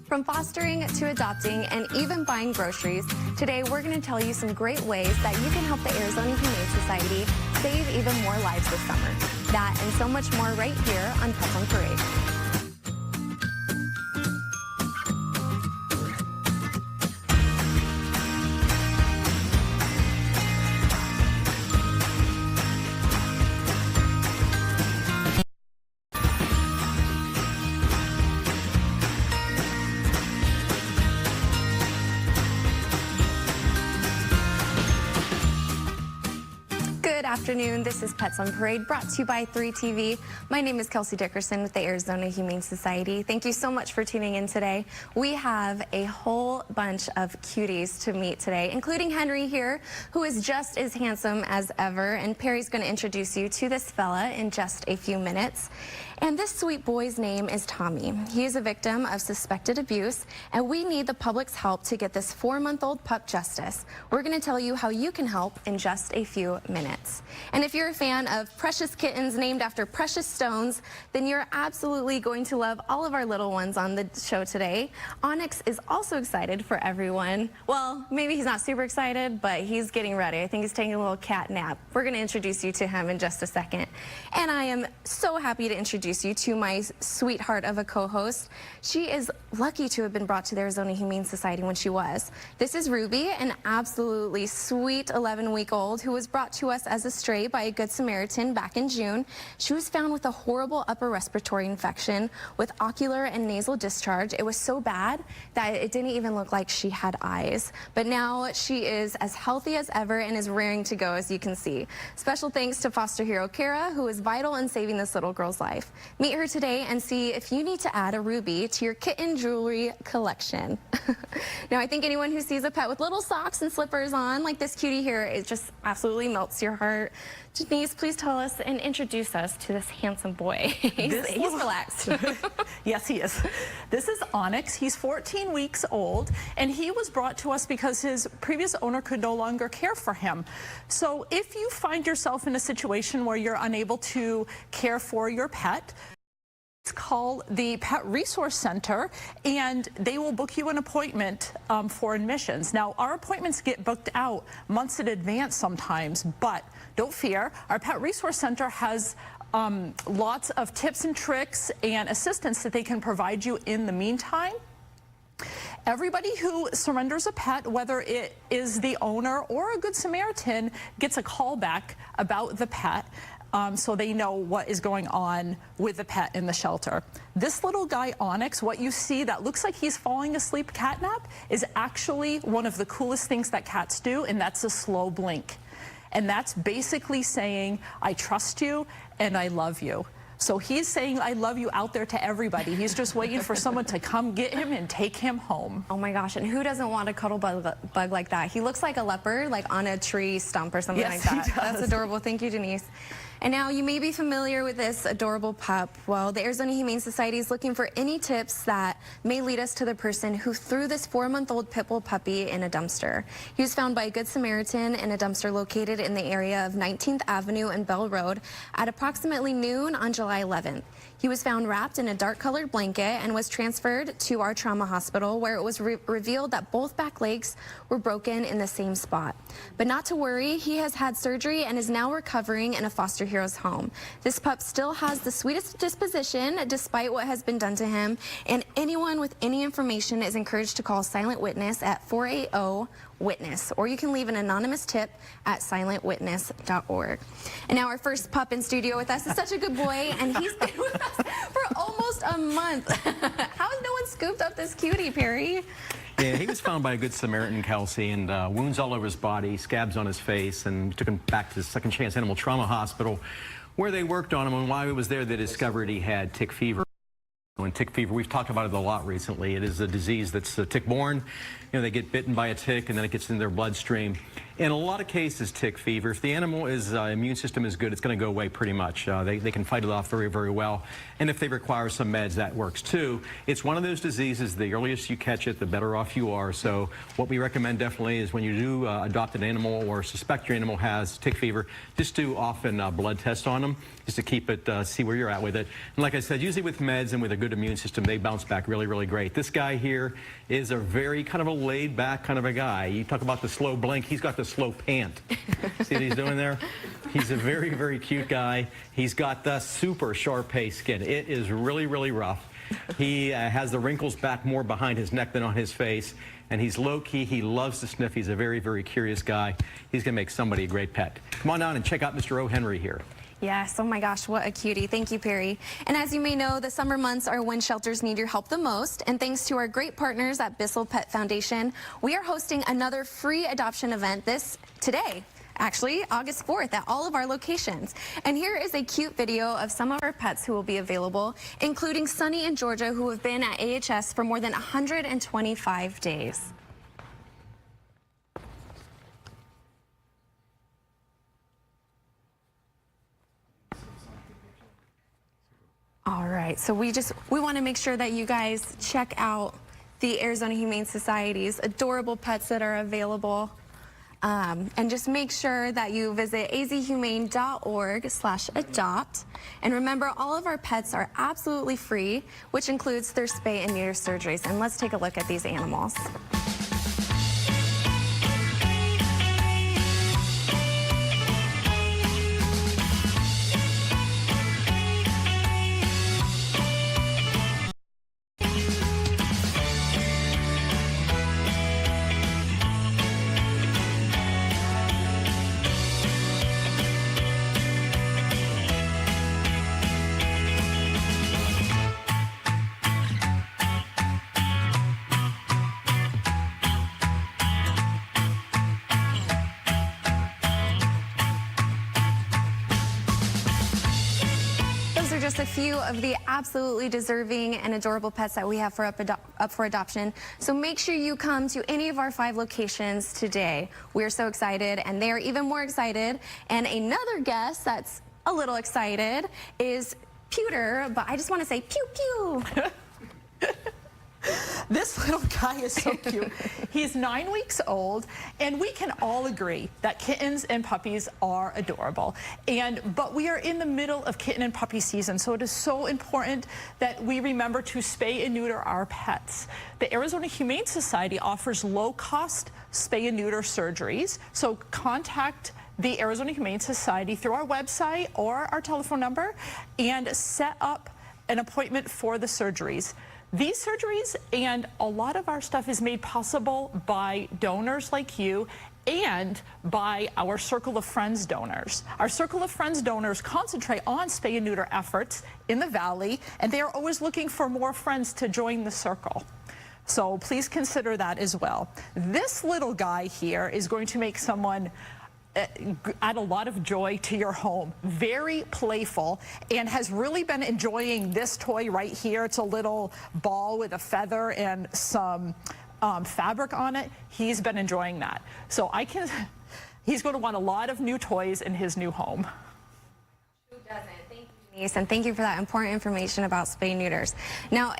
From fostering to adopting and even buying groceries, today we're going to tell you some great ways that you can help the Arizona Humane Society save even more lives this summer. That and so much more right here on Pets on Parade. Good afternoon. This is Pets on Parade, brought to you by 3TV. My name is Kelsey Dickerson with the Arizona Humane Society. Thank you so much for tuning in today. We have a whole bunch of cuties to meet today, including Henry here, who is just as handsome as ever. And Perry's going to introduce you to this fella in just a few minutes. And this sweet boy's name is Tommy. He is a victim of suspected abuse, and we need the public's help to get this 4-month-old pup justice. We're going to tell you how you can help in just a few minutes. And if you're a fan of precious kittens named after precious stones, then you're absolutely going to love all of our little ones on the show today. Onyx is also excited for everyone. Well, maybe he's not super excited, but he's getting ready. I think he's taking a little cat nap. We're going to introduce you to him in just a second. And I am so happy to introduce you to my sweetheart of a co-host. She is lucky to have been brought to the Arizona Humane Society when she was. This is Ruby, an absolutely sweet 11-week-old who was brought to us as a stray by a Good Samaritan back in June. She was found with a horrible upper respiratory infection with ocular and nasal discharge. It was so bad that it didn't even look like she had eyes. But now she is as healthy as ever and is raring to go, as you can see. Special thanks to foster hero Kara, who is vital in saving this little girl's life. Meet her today and see if you need to add a ruby to your kitten jewelry collection. Now, I think anyone who sees a pet with little socks and slippers on, like this cutie here, it just absolutely melts your heart. Denise, please tell us and introduce us to this handsome boy. He's relaxed. Yes, he is. This is Onyx. He's 14 weeks old, and he was brought to us because his previous owner could no longer care for him. So if you find yourself in a situation where you're unable to care for your pet, call the Pet Resource Center and they will book you an appointment for admissions. Now, our appointments get booked out months in advance sometimes, but don't fear. Our Pet Resource Center has lots of tips and tricks and assistance that they can provide you in the meantime. Everybody who surrenders a pet, whether it is the owner or a Good Samaritan, gets a call back about the pet. So they know what is going on with the pet in the shelter. This little guy, Onyx, what you see that looks like he's falling asleep catnap is actually one of the coolest things that cats do, and that's a slow blink. And that's basically saying, I trust you and I love you. So he's saying, I love you out there to everybody. He's just waiting for someone to come get him and take him home. Oh my gosh, and who doesn't want a cuddle bug like that? He looks like a leopard, like on a tree stump or something like that. That's adorable. Thank you, Denise. And now you may be familiar with this adorable pup. Well, the Arizona Humane Society is looking for any tips that may lead us to the person who threw this 4-month-old pit bull puppy in a dumpster. He was found by a Good Samaritan in a dumpster located in the area of 19th Avenue and Bell Road at approximately noon on July 11th. He was found wrapped in a dark-colored blanket and was transferred to our trauma hospital, where it was revealed that both back legs were broken in the same spot. But not to worry, he has had surgery and is now recovering in a foster hero's home. This pup still has the sweetest disposition despite what has been done to him, and anyone with any information is encouraged to call Silent Witness at 480-WITNESS, or you can leave an anonymous tip at silentwitness.org. And now our first pup in studio with us is such a good boy, and he's been with us for almost a month. How has no one scooped up this cutie, Perry? Yeah, he was found by a Good Samaritan, Kelsey, and wounds all over his body, scabs on his face, and took him back to the Second Chance Animal Trauma Hospital, where they worked on him. And while he was there, they discovered he had tick fever. And tick fever, we've talked about it a lot recently. It is a disease that's tick-borne. You know, they get bitten by a tick, and then it gets in their bloodstream. In a lot of cases, tick fever, if the animal's immune system is good, it's going to go away pretty much. They can fight it off very, very well. And if they require some meds, that works too. It's one of those diseases, the earliest you catch it, the better off you are. So what we recommend definitely is when you do adopt an animal or suspect your animal has tick fever, just do often blood tests on them, just to keep it, see where you're at with it. And like I said, usually with meds and with a good immune system, they bounce back really, really great. This guy here is a very kind of a laid-back kind of a guy. You talk about the slow blink, he's got the slow pant. See what he's doing there? He's a very, very cute guy. He's got the super Shar-Pei skin. It is really, really rough. He has the wrinkles back more behind his neck than on his face. And he's low-key. He loves to sniff. He's a very, very curious guy. He's going to make somebody a great pet. Come on down and check out Mr. O. Henry here. Yes, oh my gosh, what a cutie. Thank you, Perry. And as you may know, the summer months are when shelters need your help the most. And thanks to our great partners at Bissell Pet Foundation, we are hosting another free adoption event today. Actually, August 4th at all of our locations. And here is a cute video of some of our pets who will be available, including Sunny and Georgia, who have been at AHS for more than 125 days. All right, so we want to make sure that you guys check out the Arizona Humane Society's adorable pets that are available. And just make sure that you visit azhumane.org/adopt. And remember, all of our pets are absolutely free, which includes their spay and neuter surgeries. And let's take a look at these animals. Just a few of the absolutely deserving and adorable pets that we have up for adoption. So make sure you come to any of our 5 locations today. We're so excited, and they're even more excited. And another guest that's a little excited is Pewter, but I just want to say pew pew. This little guy is so cute. He's 9 weeks old, and we can all agree that kittens and puppies are adorable. But we are in the middle of kitten and puppy season, so it is so important that we remember to spay and neuter our pets. The Arizona Humane Society offers low-cost spay and neuter surgeries, so contact the Arizona Humane Society through our website or our telephone number and set up an appointment for the surgeries. These surgeries and a lot of our stuff is made possible by donors like you and by our Circle of Friends donors. Our Circle of Friends donors concentrate on spay and neuter efforts in the Valley, and they are always looking for more friends to join the circle. So please consider that as well. This little guy here is going to make someone add a lot of joy to your home. Very playful, and has really been enjoying this toy right here. It's a little ball with a feather and some fabric on it. He's been enjoying that. So he's going to want a lot of new toys in his new home. Who doesn't? Thank you, Denise, and thank you for that important information about spay neuters. Now,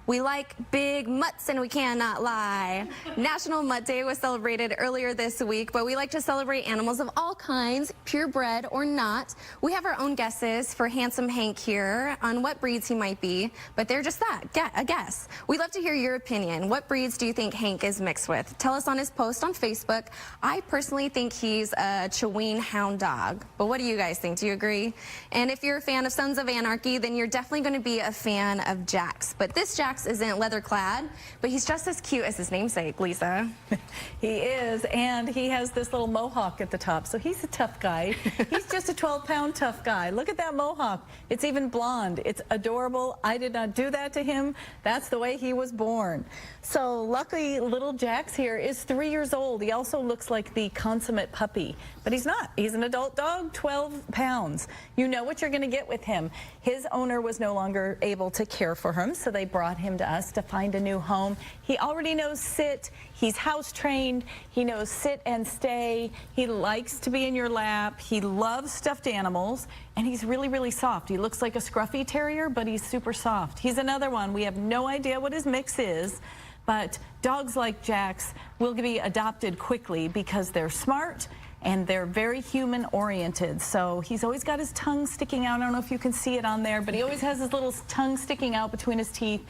we like big mutts, and we cannot lie. National Mutt Day was celebrated earlier this week, but we like to celebrate animals of all kinds, purebred or not. We have our own guesses for Handsome Hank here on what breeds he might be, but they're just that, a guess. We'd love to hear your opinion. What breeds do you think Hank is mixed with? Tell us on his post on Facebook. I personally think he's a Chihuahua Hound Dog, but what do you guys think? Do you agree? And if you're a fan of Sons of Anarchy, then you're definitely going to be a fan of Jax. But this Jax isn't leather clad, but he's just as cute as his namesake, Lisa. He is, and he has this little mohawk at the top, so he's a tough guy. He's just a 12-pound tough guy. Look at that mohawk. It's even blonde. It's adorable. I did not do that to him. That's the way he was born. So luckily, little Jax here is 3 years old. He also looks like the consummate puppy, but he's not. He's an adult dog, 12 pounds. You know what you're going to get with him. His owner was no longer able to care for him, so they brought him him to us to find a new home. He already knows sit. He's house trained. He knows sit and stay. He likes to be in your lap. He loves stuffed animals, and he's really, really soft. He looks like a scruffy terrier, but he's super soft. He's another one. We have no idea what his mix is, but dogs like Jack's will be adopted quickly because they're smart and they're very human oriented. So he's always got his tongue sticking out. I don't know if you can see it on there, but he always has his little tongue sticking out between his teeth.